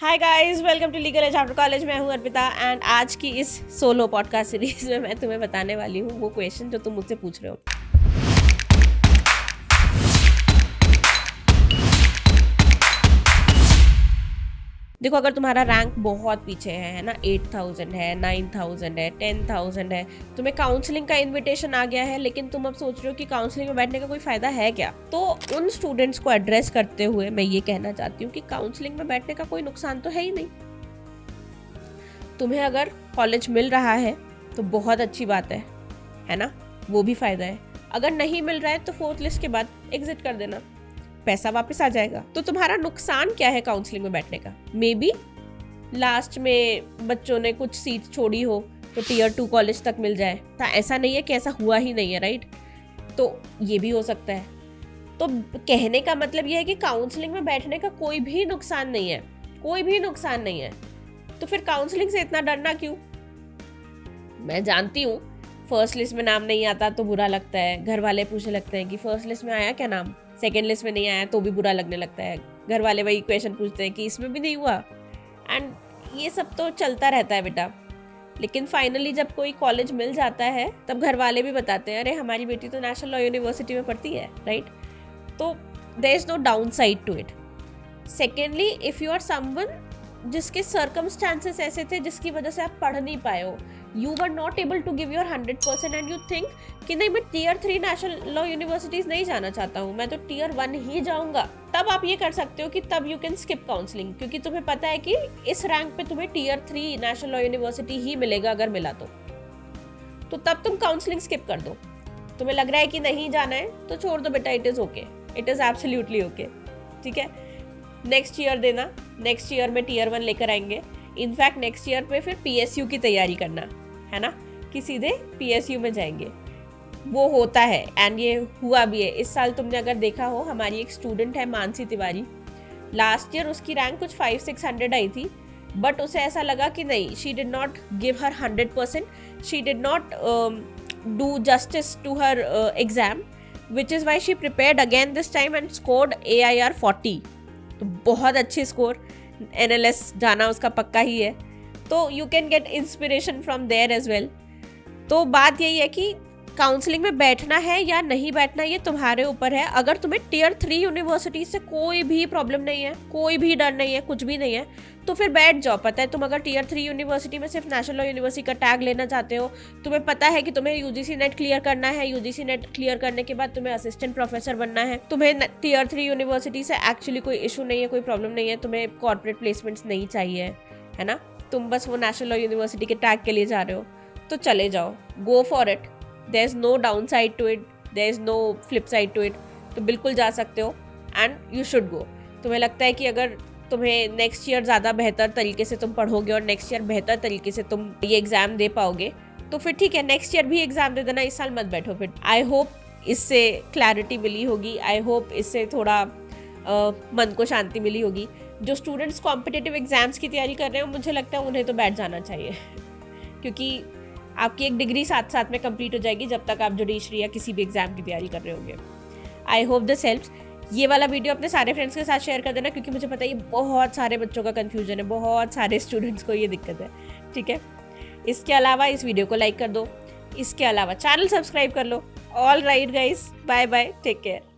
Hi guys, welcome to Legal Edge after college. मैं हूं Arpita and आज की इस सोलो पॉडकास्ट सीरीज में मैं तुम्हें बताने वाली हूं वो क्वेश्चन जो तुम मुझसे पूछ रहे हो। देखो, अगर तुम्हारा रैंक बहुत पीछे है ना, 8000 है, 9000 है, 10000 है, तुम्हें काउंसलिंग का इनविटेशन आ गया है, लेकिन तुम अब सोच रहे हो कि काउंसलिंग में बैठने का कोई फायदा है क्या, तो उन स्टूडेंट्स को एड्रेस करते हुए मैं ये कहना चाहती हूँ कि काउंसलिंग में बैठने का कोई नुकसान तो है ही नहीं। तुम्हें अगर कॉलेज मिल रहा है तो बहुत अच्छी बात है ना, वो भी फायदा है। अगर नहीं मिल रहा है तो 4th लिस्ट के बाद एग्जिट कर देना, पैसा वापस आ जाएगा। तो तुम्हारा नुकसान क्या है काउंसलिंग में बैठने का? मे बी लास्ट में बच्चों ने कुछ सीट छोड़ी हो तो टियर 2 कॉलेज तक मिल जाए। तो ऐसा नहीं है कि ऐसा हुआ ही नहीं है, राइट? तो ये भी हो सकता है। तो कहने का मतलब ये है कि काउंसलिंग में बैठने का कोई भी नुकसान नहीं है, कोई भी नुकसान नहीं है। तो फिर काउंसलिंग से इतना डरना क्यों? मैं जानती हूँ फर्स्ट लिस्ट में नाम नहीं आता तो बुरा लगता है, घर वाले पूछने लगते हैं कि फर्स्ट लिस्ट में आया क्या नाम, सेकंड लिस्ट में नहीं आया तो भी बुरा लगने लगता है, घर वाले वही क्वेश्चन पूछते हैं कि इसमें भी नहीं हुआ, एंड ये सब तो चलता रहता है बेटा। लेकिन फाइनली जब कोई कॉलेज मिल जाता है तब घर वाले भी बताते हैं, अरे हमारी बेटी तो नेशनल लॉ यूनिवर्सिटी में पढ़ती है, राइट? तो there is no downside to it. Secondly, if you are someone जिसके सर्कमस्टांसेस ऐसे थे जिसकी वजह से आप पढ़ नहीं पाए हो, you were not able to give your 100% and you think कि नहीं, मैं टियर 3 नेशनल लॉ यूनिवर्सिटीज नहीं जाना चाहता हूँ, मैं तो टियर 1 ही जाऊंगा, तब आप ये कर सकते हो कि तब यू कैन स्किप काउंसलिंग, क्योंकि तुम्हें पता है कि इस रैंक पे तुम्हें टियर 3 नेशनल लॉ यूनिवर्सिटी ही मिलेगा अगर मिला तो तब तुम काउंसलिंग स्किप कर दो। तुम्हें लग रहा है कि नहीं जाना है तो छोड़ दो बेटा, it is okay, it is absolutely okay, ठीक है? नेक्स्ट ईयर देना, नेक्स्ट ईयर में टियर 1 लेकर आएंगे। इनफैक्ट नेक्स्ट ईयर पे फिर PSU की तैयारी करना है ना, कि सीधे PSU में जाएंगे। वो होता है एंड ये हुआ भी है। इस साल तुमने अगर देखा हो, हमारी एक स्टूडेंट है मानसी तिवारी, लास्ट ईयर उसकी रैंक कुछ 500-600 आई थी, बट उसे ऐसा लगा कि नहीं, she did not give her 100%, she did not do justice to her exam, which is why she prepared again this time and scored AIR 40। तो बहुत अच्छी स्कोर, NLS जाना उसका पक्का ही है, तो you can get inspiration from there as well. तो बात यही है कि काउंसलिंग में बैठना है या नहीं बैठना ये तुम्हारे ऊपर है। अगर तुम्हें टियर 3 यूनिवर्सिटी से कोई भी प्रॉब्लम नहीं है, कोई भी डर नहीं है, कुछ भी नहीं है, तो फिर बैठ जाओ। पता है, तुम अगर टियर 3 यूनिवर्सिटी में सिर्फ नेशनल लॉ यूनिवर्सिटी का टैग लेना चाहते हो, तुम्हें पता है कि तुम्हें UGC नेट क्लियर करना है, UGC नेट क्लियर करने के बाद तुम्हें असिस्टेंट प्रोफेसर बनना है, तुम्हें टियर 3 यूनिवर्सिटी से एक्चुअली कोई इशू नहीं है, कोई प्रॉब्लम नहीं है, तुम्हें कॉर्पोरेट प्लेसमेंट्स नहीं चाहिए, है ना, तुम बस वो नेशनल लॉ यूनिवर्सिटी के टैग के लिए जा रहे हो, तो चले जाओ, go for it. There is no downside to it, there is no flip side to it. तो बिल्कुल जा सकते हो एंड यू शुड गो। तुम्हें लगता है कि अगर तुम्हें नेक्स्ट ईयर ज़्यादा बेहतर तरीके से तुम पढ़ोगे और नेक्स्ट ईयर बेहतर तरीके से तुम ये एग्ज़ाम दे पाओगे, तो फिर ठीक है, नेक्स्ट ईयर भी एग्ज़ाम दे देना, इस साल मत बैठो फिर। आई होप इससे क्लैरिटी मिली होगी, आई होप इससे थोड़ा मन को शांति मिली होगी। जो स्टूडेंट्स कॉम्पिटिटिव एग्जाम्स की तैयारी कर रहे हो, मुझे लगता है उन्हें तो बैठ जाना चाहिए, क्योंकि आपकी एक डिग्री साथ साथ में कंप्लीट हो जाएगी जब तक आप जुडिशरी या किसी भी एग्जाम की तैयारी कर रहे होंगे। I hope this helps. ये वाला वीडियो अपने सारे फ्रेंड्स के साथ शेयर कर देना, क्योंकि मुझे पता है ये बहुत सारे बच्चों का कन्फ्यूजन है, बहुत सारे स्टूडेंट्स को ये दिक्कत है, ठीक है? इसके अलावा इस वीडियो को लाइक कर दो, इसके अलावा चैनल सब्सक्राइब कर लो। All right guys, bye bye, take care.